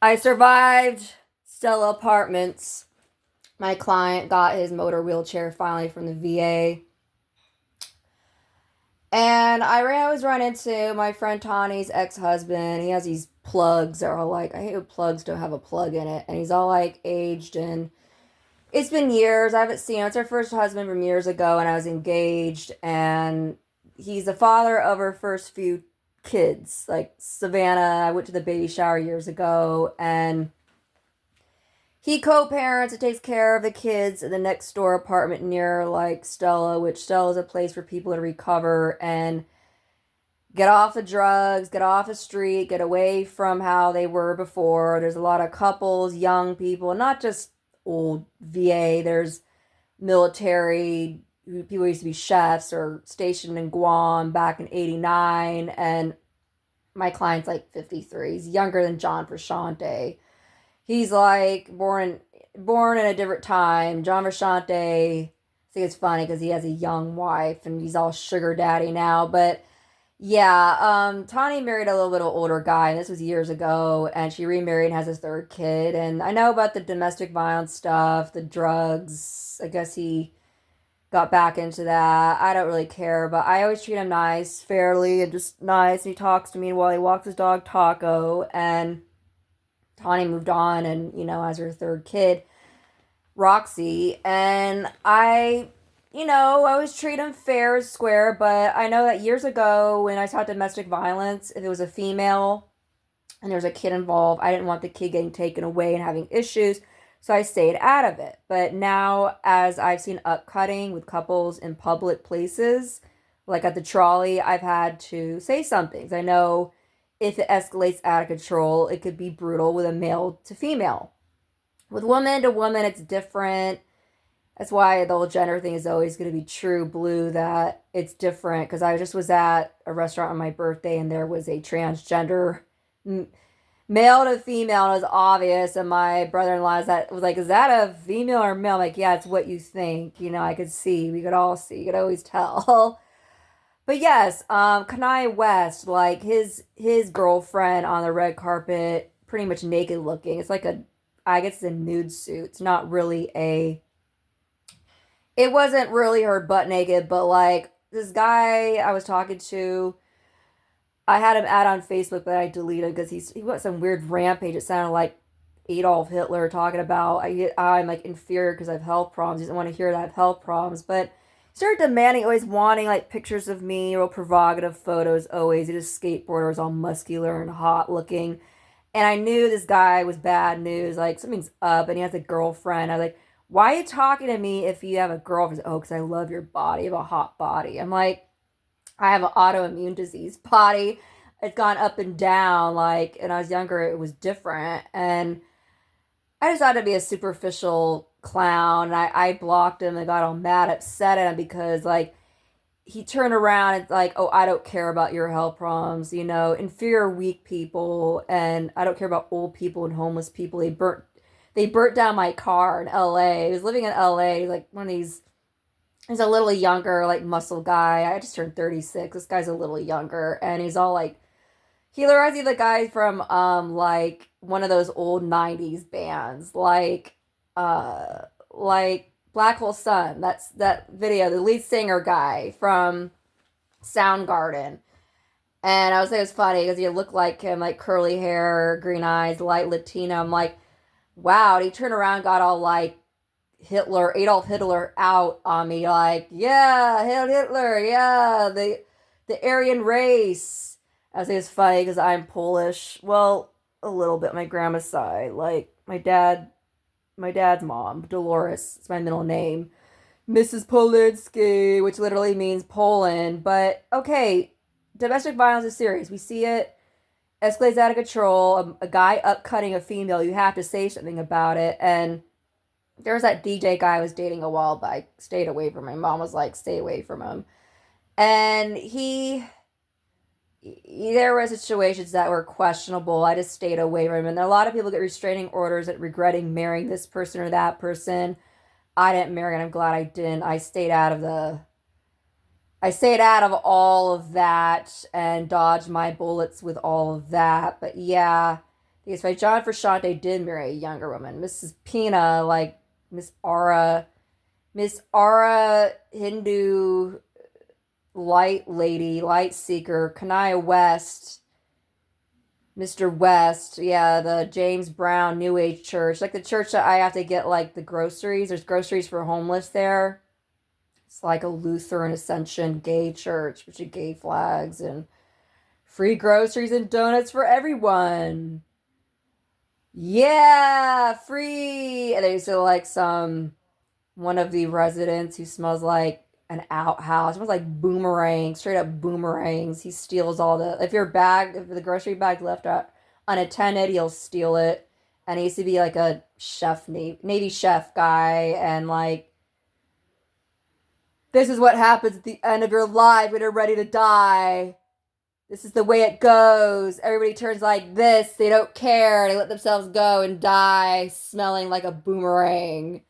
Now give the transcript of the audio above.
I survived Stella Apartments. My client got his motor wheelchair finally from the VA. And I always run into my friend Tawny's ex-husband. He has these plugs that are all like, I hate when plugs don't have a plug in it. And he's all like aged, and it's been years. I haven't seen him. It's her first husband from years ago, and I was engaged. And he's the father of her first few kids. Like Savannah, I went to the baby shower years ago, and he co-parents and takes care of the kids in the next door apartment near like Stella, which Stella is a place for people to recover and get off of drugs, get off the street, get away from how they were before. There's a lot of couples, young people, not just old VA. There's military people who used to be chefs or stationed in Guam back in '89, and my client's like 53. He's younger than John Frusciante. He's like born in a different time. John Frusciante, I think it's funny because he has a young wife and he's all sugar daddy now. But yeah, Tawny married a little bit older guy, and this was years ago, and she remarried and has a third kid. And I know about the domestic violence stuff, the drugs. I guess he got back into that. I don't really care, but I always treat him nice, fairly, and just nice. He talks to me while he walks his dog Taco, and Tawny moved on and, has her third kid, Roxy. And I always treat him fair, square, but I know that years ago when I taught domestic violence, if it was a female and there was a kid involved, I didn't want the kid getting taken away and having issues, so I stayed out of it. But now, as I've seen upcutting with couples in public places, like at the trolley, I've had to say something. 'Cause I know if it escalates out of control, it could be brutal with a male to female. With woman to woman, it's different. That's why the whole gender thing is always going to be true blue, that it's different. Because I just was at a restaurant on my birthday and there was a transgender male to female, and it was obvious. And my brother-in-law was like, is that a female or male? I'm like, yeah, it's what you think. I could see. We could all see. You could always tell. But yes, Kanye West, like his girlfriend on the red carpet, pretty much naked looking. It's like I guess it's a nude suit. It's not really it wasn't really her butt naked, but like this guy I was talking to, I had him add on Facebook, but I deleted because he went some weird rampage. It sounded like Adolf Hitler talking about I'm like inferior because I have health problems. He doesn't want to hear that I have health problems, but started demanding, always wanting like pictures of me, real provocative photos. Always, he just skateboarder was all muscular and hot looking, and I knew this guy was bad news. Like something's up, and he has a girlfriend. I was like, why are you talking to me if you have a girlfriend? Oh, because I love your body. You have a hot body. I'm like, I have an autoimmune disease body. It's gone up and down. Like, and I was younger, it was different, and I just thought to be a superficial clown. And I blocked him and got all mad, upset at him because, like, he turned around and, like, oh, I don't care about your health problems, inferior, weak people. And I don't care about old people and homeless people. They burnt down my car in LA. He was living in LA, like, one of these. He's a little younger, like, muscle guy. I just turned 36. This guy's a little younger. And he's all like, he reminds me of the guy from like one of those old '90s bands, like Black Hole Sun. That's that video, the lead singer guy from Soundgarden. And I was saying it was funny because he looked like him, like curly hair, green eyes, light Latino. I'm like, wow. And he turned around, got all like Adolf Hitler out on me, like, yeah, Hail Hitler, yeah, the Aryan race. I say it's funny because I'm Polish. Well, a little bit. My grandma's side, like my dad's mom, Dolores. It's my middle name, Mrs. Polinsky, which literally means Poland. But okay, domestic violence is serious. We see it escalates out of control. A guy upcutting a female, you have to say something about it. And there was that DJ guy I was dating a while back. Stayed away from him. Mom was like, stay away from him. And there were situations that were questionable. I just stayed away from him. And a lot of people get restraining orders at regretting marrying this person or that person. I didn't marry, and I'm glad I didn't. I stayed out of all of that and dodged my bullets with all of that. But yeah, Because by John Frusciante did marry a younger woman. Mrs. Pina, like Miss Aura, Hindu light lady, light seeker, Kanaya West, Mr. West, yeah, the James Brown New Age church, like the church that I have to get like the groceries. There's groceries for homeless there. It's like a Lutheran Ascension gay church, which is gay flags and free groceries and donuts for everyone. Yeah, free. And there's like some one of the residents who smells like an outhouse. It smells like boomerangs, straight up boomerangs. He steals all the if the grocery bag left out unattended, he'll steal it. And he used to be like a chef, Navy chef guy, and like this is what happens at the end of your life when you're ready to die. This is the way it goes. Everybody turns like this. They don't care. They let themselves go and die smelling like a boomerang.